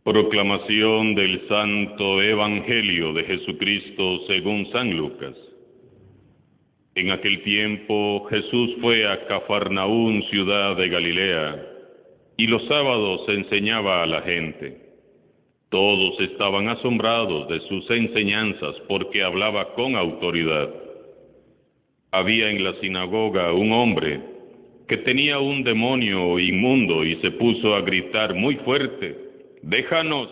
Proclamación del Santo Evangelio de Jesucristo según San Lucas. En aquel tiempo Jesús fue a Cafarnaún, ciudad de Galilea, y los sábados enseñaba a la gente. Todos estaban asombrados de sus enseñanzas porque hablaba con autoridad. Había en la sinagoga un hombre que tenía un demonio inmundo y se puso a gritar muy fuerte: «Déjanos,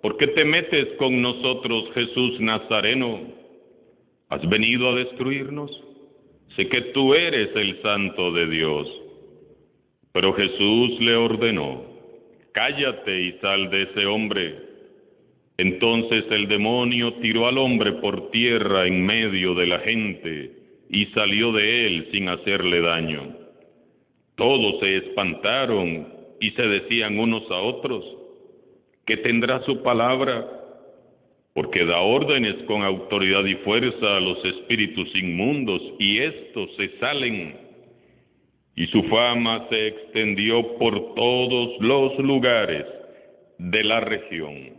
¿por qué te metes con nosotros, Jesús Nazareno? ¿Has venido a destruirnos? Sé que tú eres el Santo de Dios». Pero Jesús le ordenó: «Cállate y sal de ese hombre». Entonces el demonio tiró al hombre por tierra en medio de la gente y salió de él sin hacerle daño. Todos se espantaron y se decían unos a otros: ¿qué tendrá su palabra? Porque da órdenes con autoridad y fuerza a los espíritus inmundos, y estos se salen. Y su fama se extendió por todos los lugares de la región.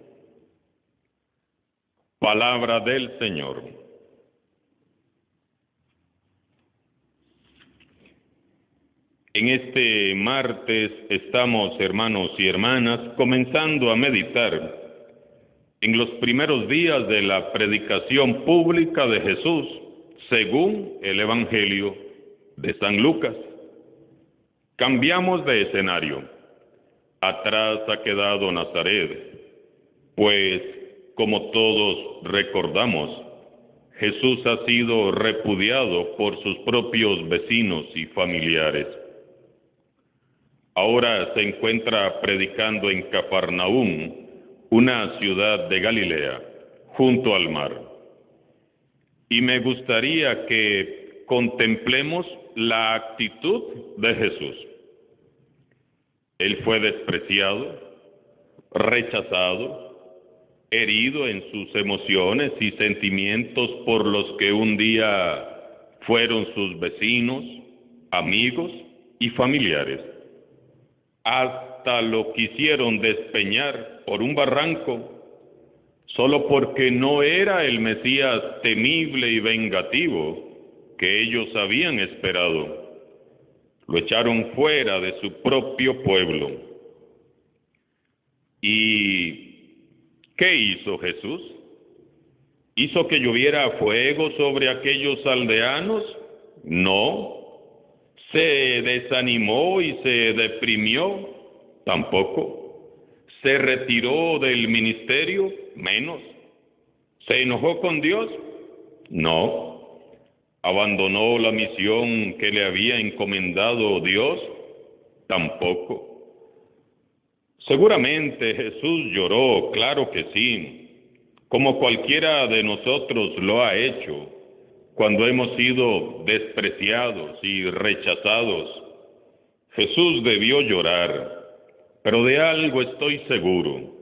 Palabra del Señor. En este martes estamos, hermanos y hermanas, comenzando a meditar en los primeros días de la predicación pública de Jesús, según el Evangelio de San Lucas. Cambiamos de escenario. Atrás ha quedado Nazaret, pues, como todos recordamos, Jesús ha sido repudiado por sus propios vecinos y familiares. Ahora se encuentra predicando en Cafarnaún, una ciudad de Galilea, junto al mar. Y me gustaría que contemplemos la actitud de Jesús. Él fue despreciado, rechazado, herido en sus emociones y sentimientos por los que un día fueron sus vecinos, amigos y familiares. Hasta lo quisieron despeñar por un barranco, solo porque no era el Mesías temible y vengativo que ellos habían esperado. Lo echaron fuera de su propio pueblo. ¿Y qué hizo Jesús? ¿Hizo que lloviera fuego sobre aquellos aldeanos? No. ¿Se desanimó y se deprimió? Tampoco. ¿Se retiró del ministerio? Menos. ¿Se enojó con Dios? No. ¿Abandonó la misión que le había encomendado Dios? Tampoco. Seguramente Jesús lloró, claro que sí, como cualquiera de nosotros lo ha hecho cuando hemos sido despreciados y rechazados. Jesús debió llorar, pero de algo estoy seguro,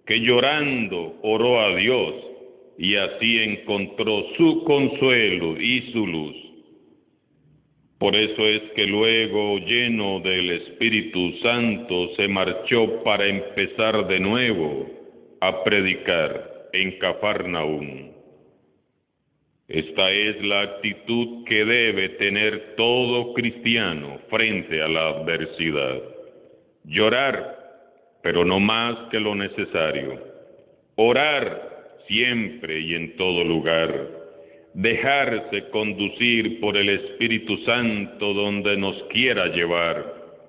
que llorando oró a Dios y así encontró su consuelo y su luz. Por eso es que luego, lleno del Espíritu Santo, se marchó para empezar de nuevo a predicar en Cafarnaún. Esta es la actitud que debe tener todo cristiano frente a la adversidad. Llorar, pero no más que lo necesario. Orar siempre y en todo lugar. Dejarse conducir por el Espíritu Santo donde nos quiera llevar.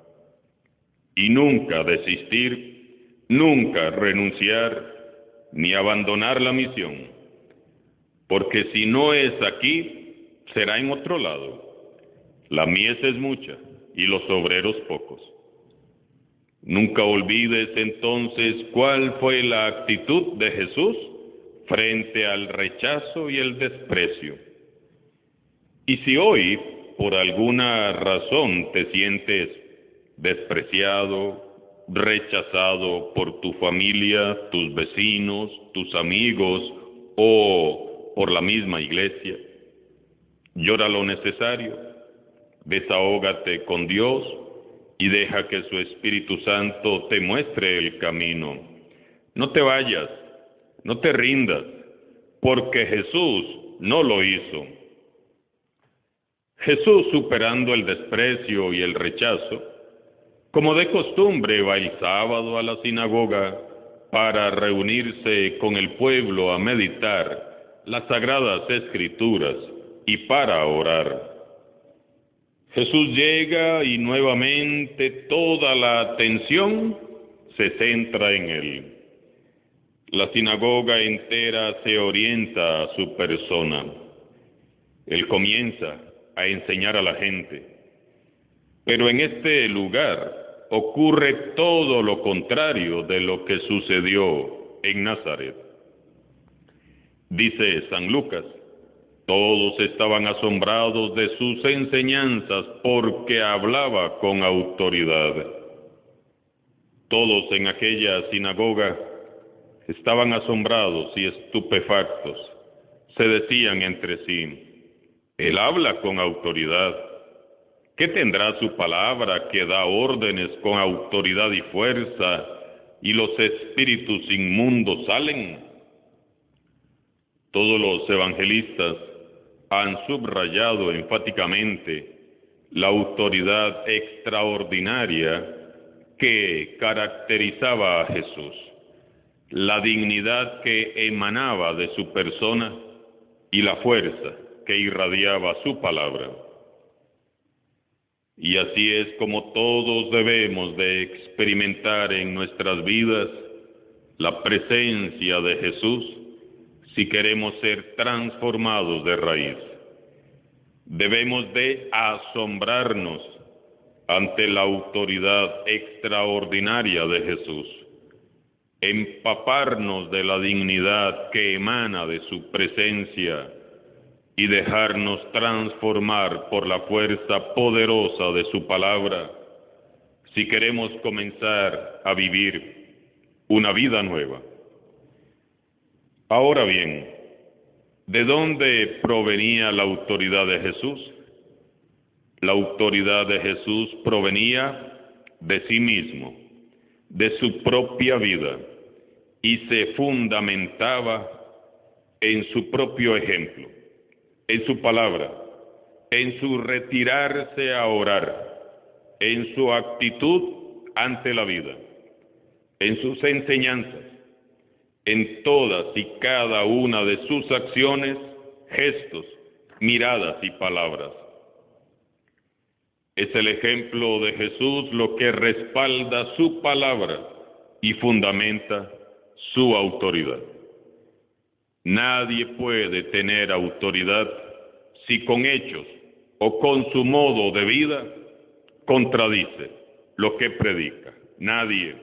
Y nunca desistir, nunca renunciar, ni abandonar la misión. Porque si no es aquí, será en otro lado. La mies es mucha y los obreros pocos. Nunca olvides entonces cuál fue la actitud de Jesús frente al rechazo y el desprecio. Y si hoy, por alguna razón, te sientes despreciado, rechazado por tu familia, tus vecinos, tus amigos o por la misma iglesia, llora lo necesario, desahógate con Dios y deja que su Espíritu Santo te muestre el camino No te vayas, no te rindas, porque Jesús no lo hizo. Jesús, superando el desprecio y el rechazo, como de costumbre, va el sábado a la sinagoga para reunirse con el pueblo a meditar las sagradas escrituras y para orar. Jesús llega y nuevamente toda la atención se centra en él. La sinagoga entera se orienta a su persona. Él comienza a enseñar a la gente. Pero en este lugar ocurre todo lo contrario de lo que sucedió en Nazaret. Dice San Lucas, todos estaban asombrados de sus enseñanzas porque hablaba con autoridad. Todos en aquella sinagoga estaban asombrados y estupefactos. Se decían entre sí, él habla con autoridad. ¿Qué tendrá su palabra que da órdenes con autoridad y fuerza y los espíritus inmundos salen? Todos los evangelistas han subrayado enfáticamente la autoridad extraordinaria que caracterizaba a Jesús, la dignidad que emanaba de su persona y la fuerza que irradiaba su palabra. Y así es como todos debemos de experimentar en nuestras vidas la presencia de Jesús si queremos ser transformados de raíz. Debemos de asombrarnos ante la autoridad extraordinaria de Jesús, empaparnos de la dignidad que emana de su presencia y dejarnos transformar por la fuerza poderosa de su palabra, si queremos comenzar a vivir una vida nueva. Ahora bien, ¿de dónde provenía la autoridad de Jesús? La autoridad de Jesús provenía de sí mismo, de su propia vida, y se fundamentaba en su propio ejemplo, en su palabra, en su retirarse a orar, en su actitud ante la vida, en sus enseñanzas, en todas y cada una de sus acciones, gestos, miradas y palabras. Es el ejemplo de Jesús lo que respalda su palabra y fundamenta su autoridad. Nadie puede tener autoridad si con hechos o con su modo de vida contradice lo que predica. Nadie.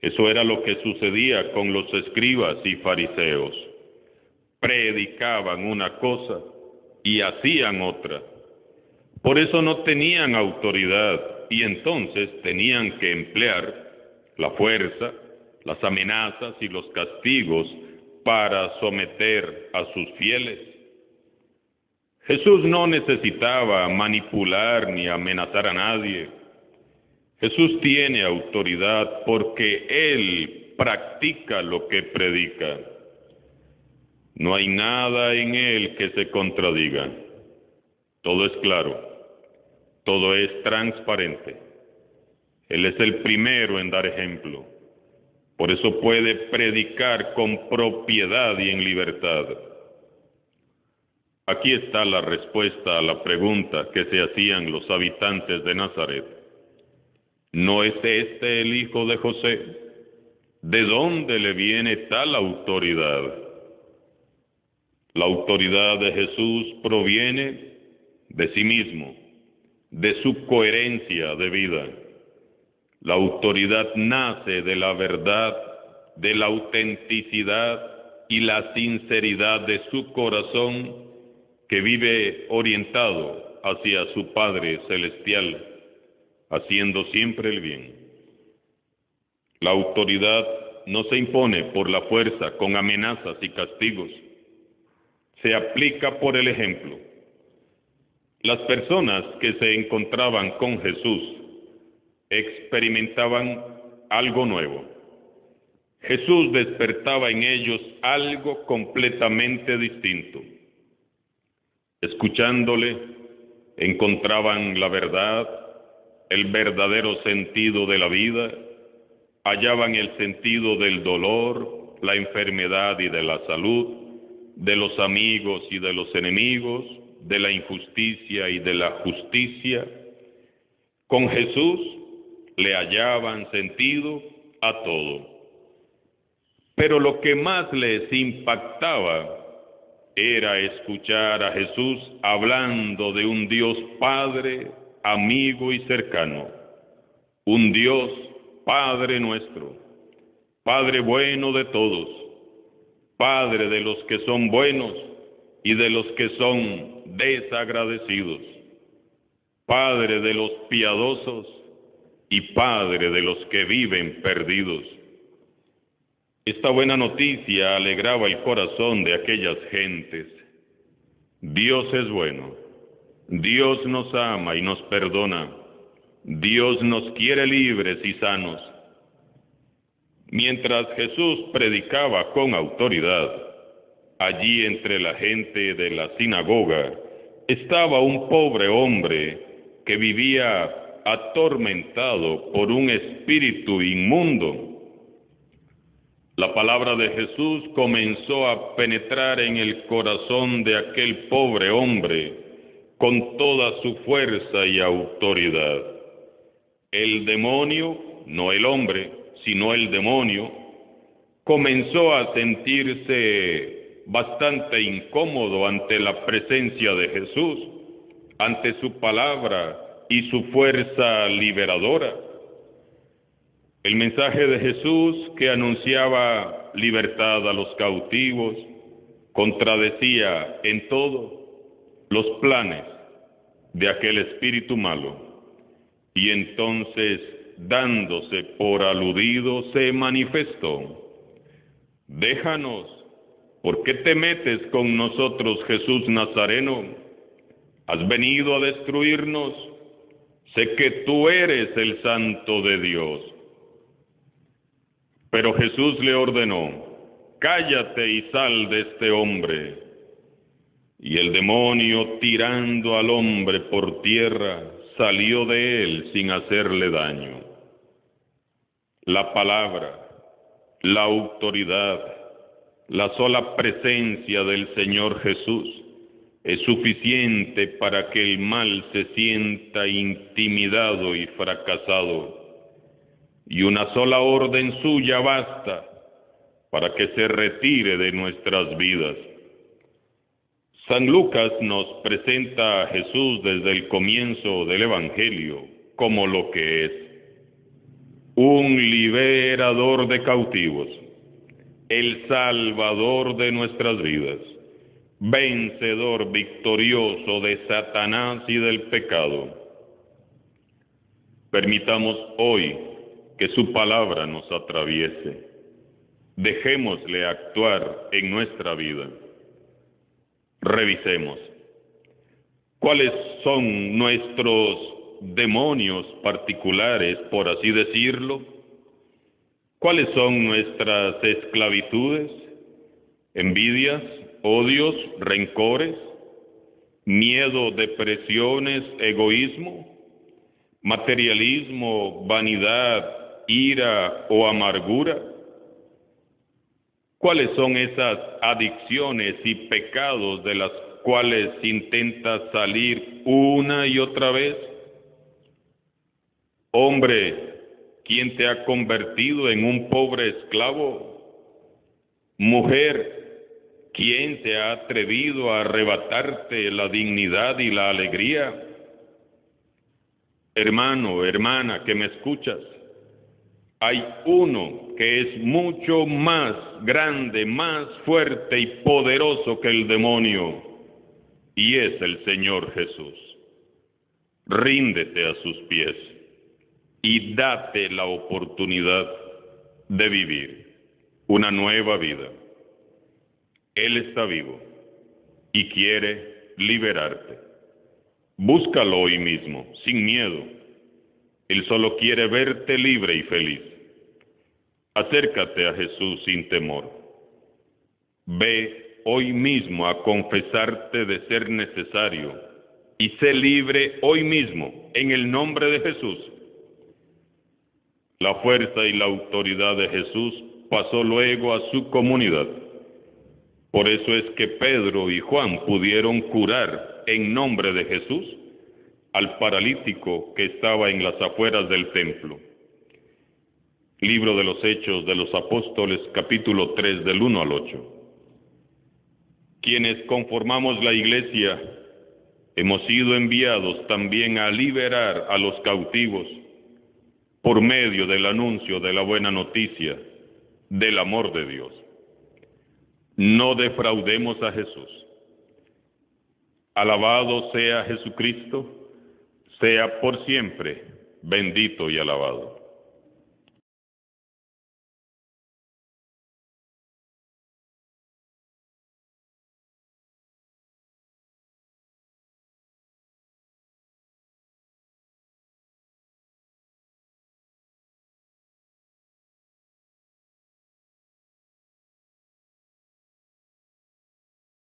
Eso era lo que sucedía con los escribas y fariseos. Predicaban una cosa y hacían otra. Por eso no tenían autoridad y entonces tenían que emplear la fuerza, las amenazas y los castigos para someter a sus fieles. Jesús no necesitaba manipular ni amenazar a nadie. Jesús tiene autoridad porque Él practica lo que predica. No hay nada en Él que se contradiga. Todo es claro, todo es transparente. Él es el primero en dar ejemplo. Por eso puede predicar con propiedad y en libertad. Aquí está la respuesta a la pregunta que se hacían los habitantes de Nazaret. ¿No es este el hijo de José? ¿De dónde le viene tal autoridad? La autoridad de Jesús proviene de sí mismo, de su coherencia de vida. La autoridad nace de la verdad, de la autenticidad y la sinceridad de su corazón que vive orientado hacia su Padre Celestial, haciendo siempre el bien. La autoridad no se impone por la fuerza, con amenazas y castigos. Se aplica por el ejemplo. Las personas que se encontraban con Jesús experimentaban algo nuevo. Jesús despertaba en ellos algo completamente distinto. Escuchándole, encontraban la verdad, el verdadero sentido de la vida, hallaban el sentido del dolor, la enfermedad y de la salud, de los amigos y de los enemigos, de la injusticia y de la justicia. Con Jesús le hallaban sentido a todo. Pero lo que más les impactaba era escuchar a Jesús hablando de un Dios Padre, amigo y cercano. Un Dios Padre nuestro, Padre bueno de todos, Padre de los que son buenos y de los que son desagradecidos, Padre de los piadosos y Padre de los que viven perdidos. Esta buena noticia alegraba el corazón de aquellas gentes. Dios es bueno, Dios nos ama y nos perdona, Dios nos quiere libres y sanos. Mientras Jesús predicaba con autoridad, allí entre la gente de la sinagoga estaba un pobre hombre que vivía atormentado por un espíritu inmundo. La palabra de Jesús comenzó a penetrar en el corazón de aquel pobre hombre con toda su fuerza y autoridad. El demonio, no el hombre, sino el demonio, comenzó a sentirse bastante incómodo ante la presencia de Jesús, ante su palabra y su fuerza liberadora. El mensaje de Jesús, que anunciaba libertad a los cautivos, contradecía en todo los planes de aquel espíritu malo, y entonces, dándose por aludido, se manifestó: déjanos, ¿por qué te metes con nosotros, Jesús Nazareno? ¿Has venido a destruirnos? Sé que tú eres el Santo de Dios. Pero Jesús le ordenó: cállate y sal de este hombre. Y el demonio, tirando al hombre por tierra, salió de él sin hacerle daño. La palabra, la autoridad, la sola presencia del Señor Jesús es suficiente para que el mal se sienta intimidado y fracasado. Y una sola orden suya basta para que se retire de nuestras vidas. San Lucas nos presenta a Jesús desde el comienzo del Evangelio como lo que es: un liberador de cautivos, el salvador de nuestras vidas, vencedor victorioso de Satanás y del pecado. Permitamos hoy que su palabra nos atraviese. Dejémosle actuar en nuestra vida. Revisemos. ¿Cuáles son nuestros demonios particulares, por así decirlo? ¿Cuáles son nuestras esclavitudes? ¿Envidias, odios, rencores, miedo, depresiones, egoísmo, materialismo, vanidad, ira o amargura? ¿Cuáles son esas adicciones y pecados de las cuales intentas salir una y otra vez? Hombre, ¿quién te ha convertido en un pobre esclavo? Mujer, ¿quién te ha atrevido a arrebatarte la dignidad y la alegría? Hermano, hermana, que me escuchas, hay uno que es mucho más grande, más fuerte y poderoso que el demonio, y es el Señor Jesús. Ríndete a sus pies y date la oportunidad de vivir una nueva vida. Él está vivo y quiere liberarte. Búscalo hoy mismo, sin miedo. Él solo quiere verte libre y feliz. Acércate a Jesús sin temor. Ve hoy mismo a confesarte de ser necesario y sé libre hoy mismo en el nombre de Jesús. La fuerza y la autoridad de Jesús pasó luego a su comunidad. Por eso es que Pedro y Juan pudieron curar en nombre de Jesús al paralítico que estaba en las afueras del templo. Libro de los Hechos de los Apóstoles, capítulo 3, del 1 al 8. Quienes conformamos la Iglesia hemos sido enviados también a liberar a los cautivos por medio del anuncio de la buena noticia del amor de Dios. No defraudemos a Jesús. Alabado sea Jesucristo, sea por siempre bendito y alabado.